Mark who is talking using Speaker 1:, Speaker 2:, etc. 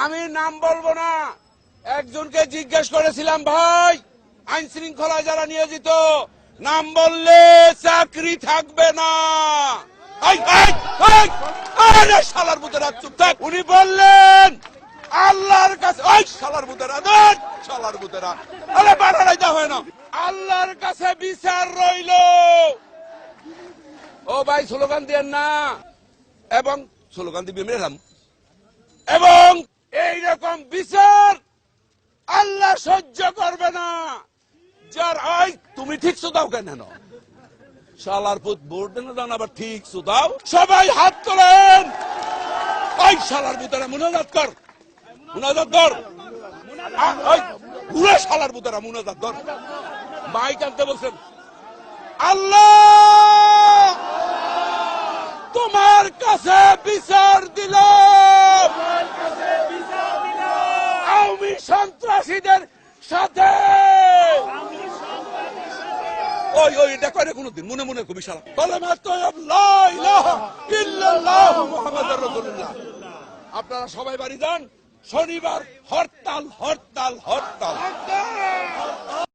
Speaker 1: আমি নাম বলবো না, একজনকে জিজ্ঞেস করেছিলাম, ভাই আইন শৃঙ্খলায় যারা নিয়োজিত নাম বললে চাকরি থাকবে না। শালার বুতেরা চুপ থাক। উনি বললেন আল্লাহর কাছে, ওই শালার বুতেরা দেন, শালার বুতেরা আরে বাড়াই দেওয়া হয় না, আল্লাহর কাছে বিচার রইল। ও ভাই স্লোগান দিয়েন না, এবং স্লোগান দিয়ে মেলাম, এবং এইরকম বিচার আল্লাহ সহ্য করবে না। যার ওই তুমি ঠিক দাও কেন শালার পুত ভোট দেন দাও, আবার ঠিক দাও। সবাই হাত তোলেন। ওই শালার বুতারা মুনাজাত কর, মুনাজাত কর, পুরো শালার বুতারা মুনাজাত কর। মাইক আনতে বলছেন। আল্লাহ তোমার কাছে বিচার দিল, আওয়ামী সন্ত্রাসীদের সাথে। ওই ওই এটা করে কোনদিন মনে মনে কবি সারা আপনারা সবাই বাড়ি যান। শনিবার হরতাল, হরতাল, হরতাল।